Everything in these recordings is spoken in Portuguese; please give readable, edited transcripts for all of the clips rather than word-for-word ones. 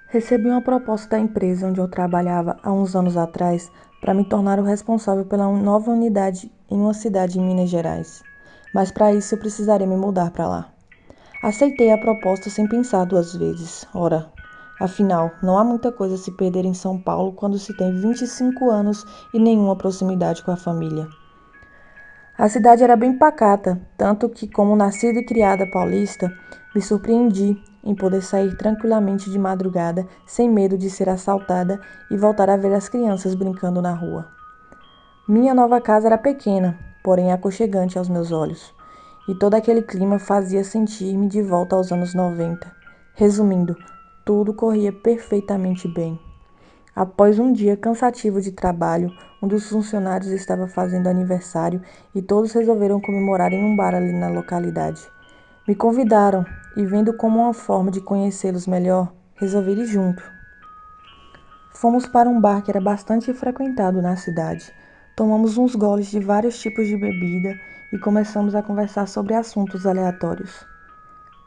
Recebi uma proposta da empresa onde eu trabalhava há uns anos atrás para me tornar o responsável pela nova unidade em uma cidade em Minas Gerais. Mas para isso eu precisaria me mudar para lá. Aceitei a proposta sem pensar duas vezes. Ora, afinal, não há muita coisa a se perder em São Paulo quando se tem 25 anos e nenhuma proximidade com a família. A cidade era bem pacata, tanto que, como nascida e criada paulista, me surpreendi em poder sair tranquilamente de madrugada, sem medo de ser assaltada e voltar a ver as crianças brincando na rua. Minha nova casa era pequena, porém aconchegante aos meus olhos, e todo aquele clima fazia sentir-me de volta aos anos 90. Resumindo, tudo corria perfeitamente bem. Após um dia cansativo de trabalho, um dos funcionários estava fazendo aniversário e todos resolveram comemorar em um bar ali na localidade. Me convidaram e, vendo como uma forma de conhecê-los melhor, resolvi ir junto. Fomos para um bar que era bastante frequentado na cidade. Tomamos uns goles de vários tipos de bebida e começamos a conversar sobre assuntos aleatórios.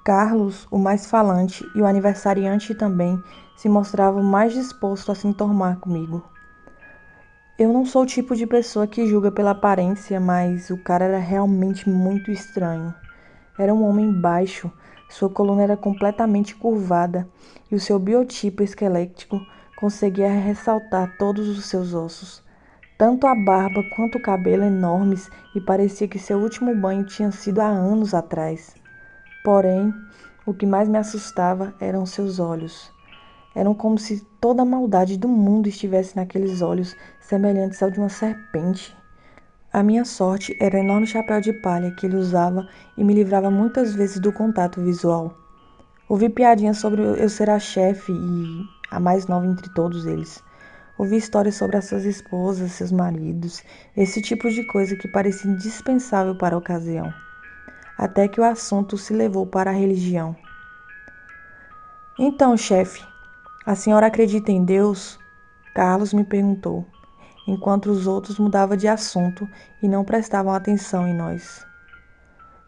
Carlos, o mais falante, e o aniversariante também, se mostravam mais dispostos a se enturmar comigo. Eu não sou o tipo de pessoa que julga pela aparência, mas o cara era realmente muito estranho. Era um homem baixo, sua coluna era completamente curvada e o seu biotipo esquelético conseguia ressaltar todos os seus ossos. Tanto a barba quanto o cabelo enormes e parecia que seu último banho tinha sido há anos atrás. Porém, o que mais me assustava eram seus olhos. Eram como se toda a maldade do mundo estivesse naqueles olhos, semelhantes ao de uma serpente. A minha sorte era o enorme chapéu de palha que ele usava e me livrava muitas vezes do contato visual. Ouvi piadinhas sobre eu ser a chefe e a mais nova entre todos eles. Ouvi histórias sobre as suas esposas, seus maridos, esse tipo de coisa que parecia indispensável para a ocasião. Até que o assunto se levou para a religião. Então, chefe, a senhora acredita em Deus? Carlos me perguntou, enquanto os outros mudavam de assunto e não prestavam atenção em nós.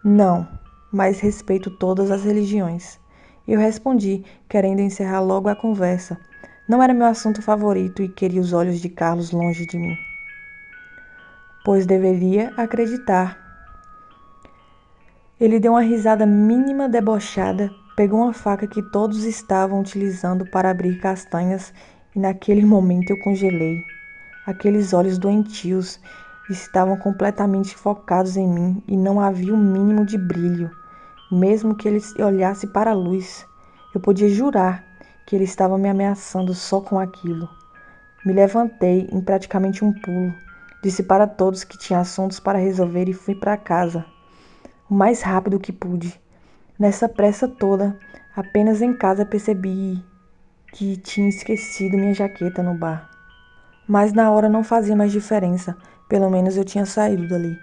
Não, mas respeito todas as religiões. Eu respondi, querendo encerrar logo a conversa. Não era meu assunto favorito e queria os olhos de Carlos longe de mim. Pois deveria acreditar. Ele deu uma risada mínima debochada, pegou uma faca que todos estavam utilizando para abrir castanhas e naquele momento eu congelei. Aqueles olhos doentios estavam completamente focados em mim e não havia o mínimo de brilho. Mesmo que ele olhasse para a luz, eu podia jurar que ele estava me ameaçando só com aquilo. Me levantei em praticamente um pulo, disse para todos que tinha assuntos para resolver e fui para casa, o mais rápido que pude. Nessa pressa toda, apenas em casa percebi que tinha esquecido minha jaqueta no bar. Mas na hora não fazia mais diferença, pelo menos eu tinha saído dali.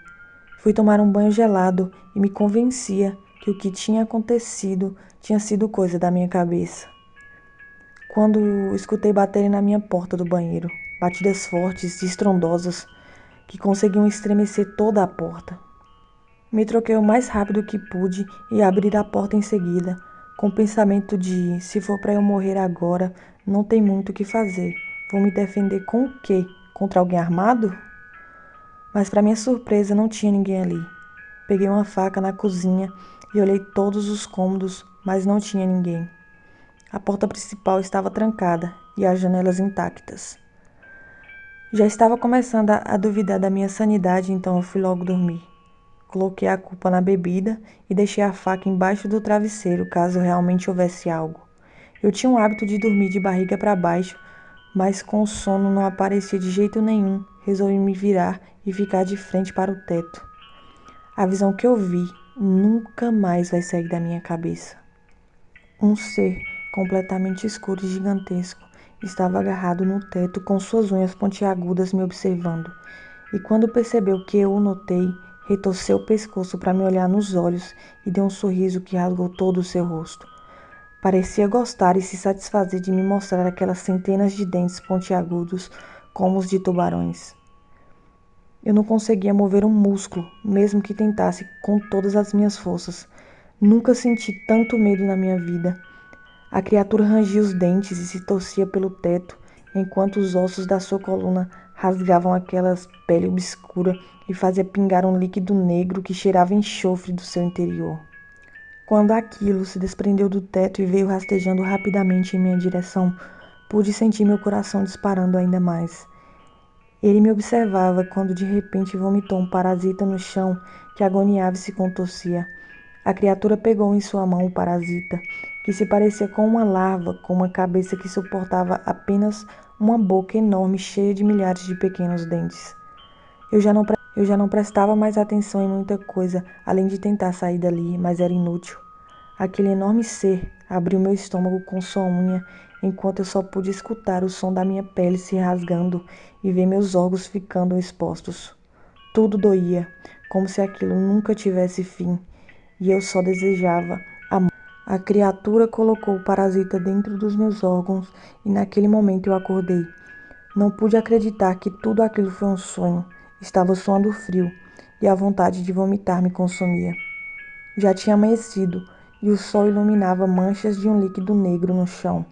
Fui tomar um banho gelado e me convencia que o que tinha acontecido tinha sido coisa da minha cabeça. Quando escutei baterem na minha porta do banheiro, batidas fortes e estrondosas que conseguiam estremecer toda a porta. Me troquei o mais rápido que pude e abri a porta em seguida, com o pensamento de, se for para eu morrer agora, não tem muito o que fazer. Vou me defender com o quê? Contra alguém armado? Mas para minha surpresa não tinha ninguém ali. Peguei uma faca na cozinha e olhei todos os cômodos, mas não tinha ninguém. A porta principal estava trancada e as janelas intactas. Já estava começando a duvidar da minha sanidade, então eu fui logo dormir. Coloquei a culpa na bebida e deixei a faca embaixo do travesseiro caso realmente houvesse algo. Eu tinha o hábito de dormir de barriga para baixo, mas com o sono não aparecia de jeito nenhum. Resolvi me virar e ficar de frente para o teto. A visão que eu vi nunca mais vai sair da minha cabeça. Um ser completamente escuro e gigantesco estava agarrado no teto com suas unhas pontiagudas me observando. E quando percebeu que eu o notei, retorceu o pescoço para me olhar nos olhos e deu um sorriso que rasgou todo o seu rosto. Parecia gostar e se satisfazer de me mostrar aquelas centenas de dentes pontiagudos como os de tubarões. Eu não conseguia mover um músculo, mesmo que tentasse com todas as minhas forças. Nunca senti tanto medo na minha vida. A criatura rangia os dentes e se torcia pelo teto, enquanto os ossos da sua coluna rasgavam aquela pele obscura e fazia pingar um líquido negro que cheirava enxofre do seu interior. Quando aquilo se desprendeu do teto e veio rastejando rapidamente em minha direção, pude sentir meu coração disparando ainda mais. Ele me observava quando de repente vomitou um parasita no chão que agoniava e se contorcia. A criatura pegou em sua mão o parasita, que se parecia com uma larva, com uma cabeça que suportava apenas uma boca enorme cheia de milhares de pequenos dentes. Eu já não prestava mais atenção em muita coisa, além de tentar sair dali, mas era inútil. Aquele enorme ser abriu meu estômago com sua unha, enquanto eu só pude escutar o som da minha pele se rasgando e ver meus órgãos ficando expostos. Tudo doía, como se aquilo nunca tivesse fim, e eu só desejava a morte. A criatura colocou o parasita dentro dos meus órgãos e naquele momento eu acordei. Não pude acreditar que tudo aquilo foi um sonho. Estava suando frio e a vontade de vomitar me consumia. Já tinha amanhecido e o sol iluminava manchas de um líquido negro no chão.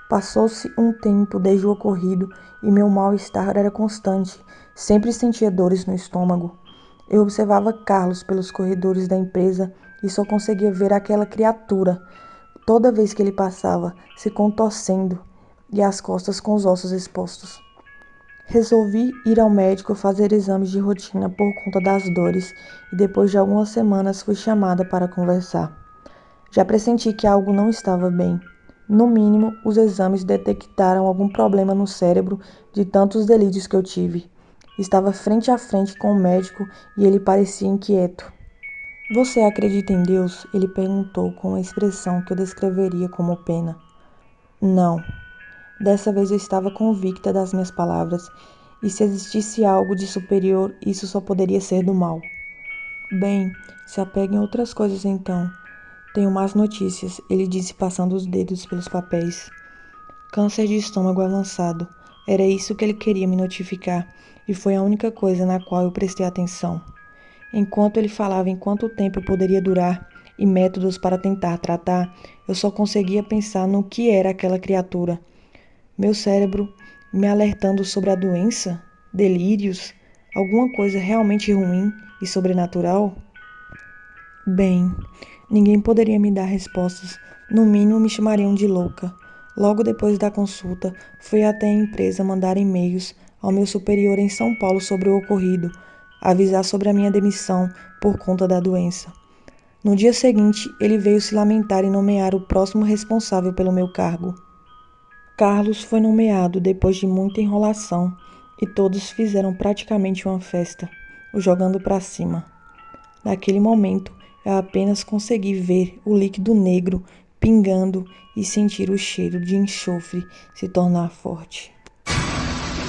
Passou-se um tempo desde o ocorrido e meu mal-estar era constante. Sempre sentia dores no estômago. Eu observava Carlos pelos corredores da empresa e só conseguia ver aquela criatura, toda vez que ele passava, se contorcendo e as costas com os ossos expostos. Resolvi ir ao médico fazer exames de rotina por conta das dores e depois de algumas semanas fui chamada para conversar. Já pressenti que algo não estava bem. No mínimo, os exames detectaram algum problema no cérebro de tantos delírios que eu tive. Estava frente a frente com o médico e ele parecia inquieto. Você acredita em Deus? Ele perguntou com uma expressão que eu descreveria como pena. Não. Dessa vez eu estava convicta das minhas palavras, e se existisse algo de superior, isso só poderia ser do mal. Bem, se apegue em outras coisas então. Tenho más notícias, ele disse passando os dedos pelos papéis. Câncer de estômago avançado. Era isso que ele queria me notificar, e foi a única coisa na qual eu prestei atenção. Enquanto ele falava em quanto tempo eu poderia durar e métodos para tentar tratar, eu só conseguia pensar no que era aquela criatura. Meu cérebro me alertando sobre a doença, delírios, alguma coisa realmente ruim e sobrenatural? Bem, ninguém poderia me dar respostas, no mínimo me chamariam de louca. Logo depois da consulta, fui até a empresa mandar e-mails ao meu superior em São Paulo sobre o ocorrido, avisar sobre a minha demissão por conta da doença. No dia seguinte, ele veio se lamentar e nomear o próximo responsável pelo meu cargo. Carlos foi nomeado depois de muita enrolação e todos fizeram praticamente uma festa, o jogando para cima. Naquele momento, eu apenas consegui ver o líquido negro pingando e sentir o cheiro de enxofre se tornar forte.